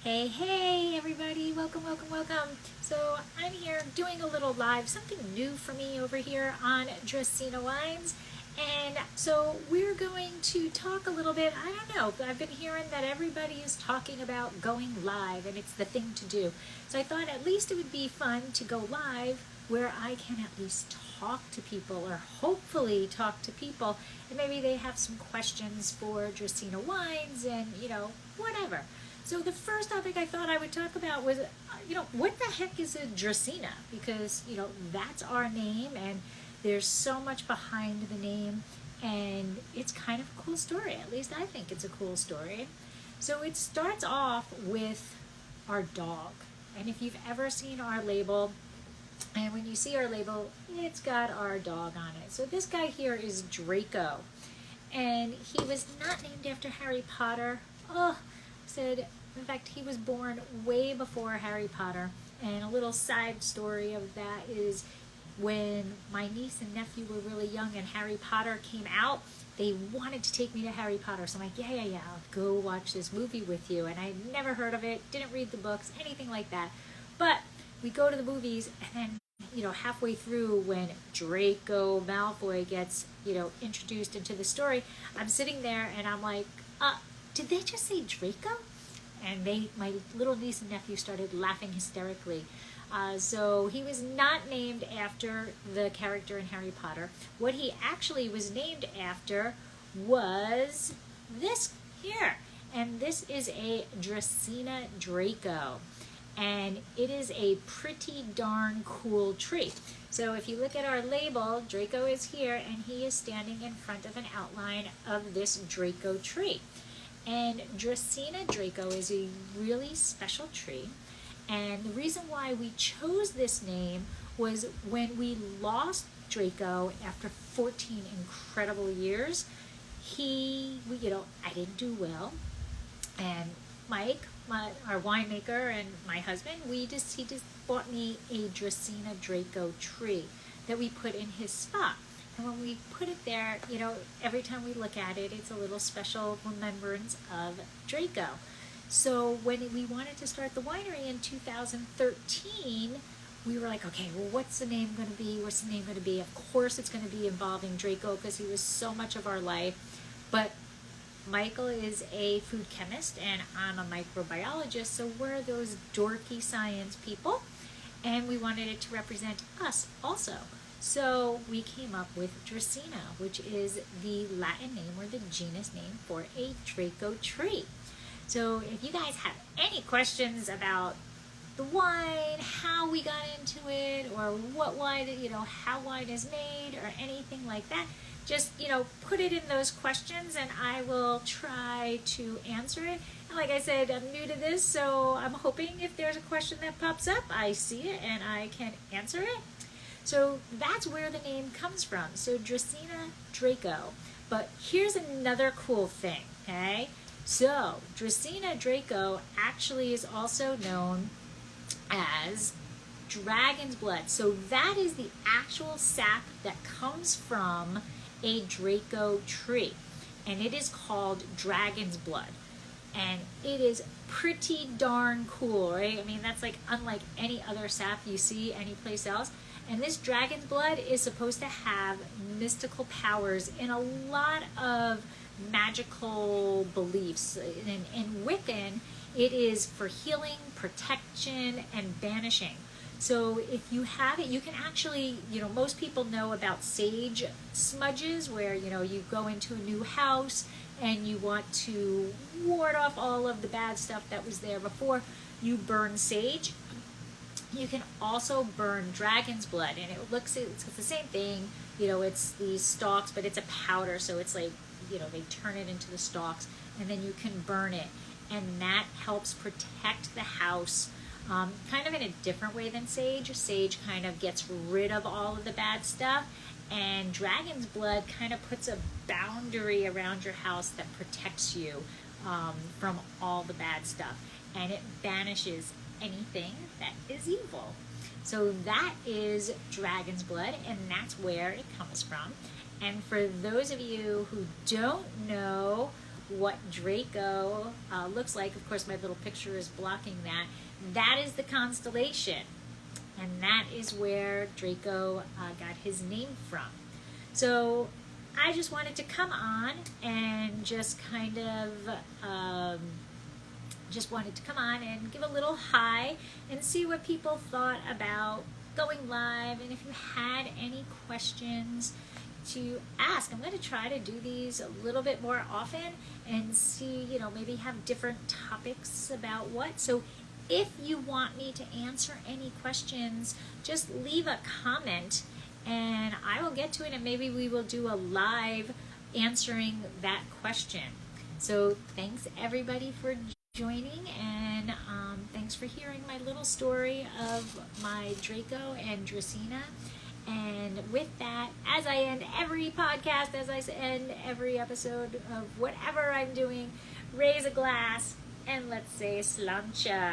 Hey everybody, welcome. So I'm here doing a little live, something new for me over here on Dracaena Wines. And so we're going to talk a little bit, I don't know, I've been hearing that everybody is talking about going live and it's the thing to do. So I thought at least it would be fun to go live where I can at least talk to people or hopefully talk to people and maybe they have some questions for Dracaena Wines and, whatever. So the first topic I thought I would talk about was, what the heck is a Dracaena? Because, that's our name and there's so much behind the name and it's kind of a cool story. At least I think it's a cool story. So it starts off with our dog. And if you've ever seen our label, and when you see our label, it's got our dog on it. So this guy here is Draco. And he was not named after Harry Potter. In fact, he was born way before Harry Potter. And a little side story of that is when my niece and nephew were really young and Harry Potter came out, they wanted to take me to Harry Potter. So I'm like, yeah, I'll go watch this movie with you. And I'd never heard of it, didn't read the books, anything like that. But we go to the movies and then, halfway through when Draco Malfoy gets, introduced into the story, I'm sitting there and I'm like, did they just say Draco? And my little niece and nephew started laughing hysterically. So he was not named after the character in Harry Potter. What he actually was named after was this here. And this is a Dracaena Draco. And it is a pretty darn cool tree. So if you look at our label, Draco is here and he is standing in front of an outline of this Draco tree. And Dracaena Draco is a really special tree. And the reason why we chose this name was when we lost Draco after 14 incredible years, I didn't do well. And Mike, our winemaker, and my husband, he just bought me a Dracaena Draco tree that we put in his spot. And when we put it there, every time we look at it, it's a little special remembrance of Draco. So when we wanted to start the winery in 2013, we were like, okay, well, what's the name going to be? What's the name going to be? Of course it's going to be involving Draco because he was so much of our life. But Michael is a food chemist and I'm a microbiologist, so we're those dorky science people. And we wanted it to represent us also. So we came up with Dracaena, which is the Latin name or the genus name for a Draco tree. So if you guys have any questions about the wine, how we got into it, or what wine, how wine is made, or anything like that, just, put it in those questions and I will try to answer it. And like I said, I'm new to this, so I'm hoping if there's a question that pops up, I see it and I can answer it. So that's where the name comes from. So Dracaena Draco. But here's another cool thing, okay? So Dracaena Draco actually is also known as dragon's blood. So that is the actual sap that comes from a Draco tree. And it is called dragon's blood. And it is pretty darn cool, right? I mean, that's like unlike any other sap you see anyplace else. And this dragon's blood is supposed to have mystical powers in a lot of magical beliefs. In Wiccan, it is for healing, protection, and banishing. So if you have it, you can actually, most people know about sage smudges where, you go into a new house and you want to ward off all of the bad stuff that was there before. You burn sage. You can also burn dragon's blood, and it's the same thing. It's these stalks, but it's a powder, so it's like, they turn it into the stalks, and then you can burn it, and that helps protect the house, kind of in a different way than sage. Sage kind of gets rid of all of the bad stuff, and dragon's blood kind of puts a boundary around your house that protects you from all the bad stuff, and it banishes anything that is evil. So that is dragon's blood, and that's where it comes from. And for those of you who don't know what Draco looks like. Of course, my little picture is blocking that. That is the constellation, and that is where Draco got his name from. So I just wanted to come on and just kind of give a little hi and see what people thought about going live, and if you had any questions to ask. I'm going to try to do these a little bit more often and see, maybe have different topics about what. So if you want me to answer any questions, just leave a comment and I will get to it, and maybe we will do a live answering that question. So thanks everybody for joining, and thanks for hearing my little story of my Draco and Dracaena. And with that, as I end every podcast, as I end every episode of whatever I'm doing, raise a glass and let's say slancha.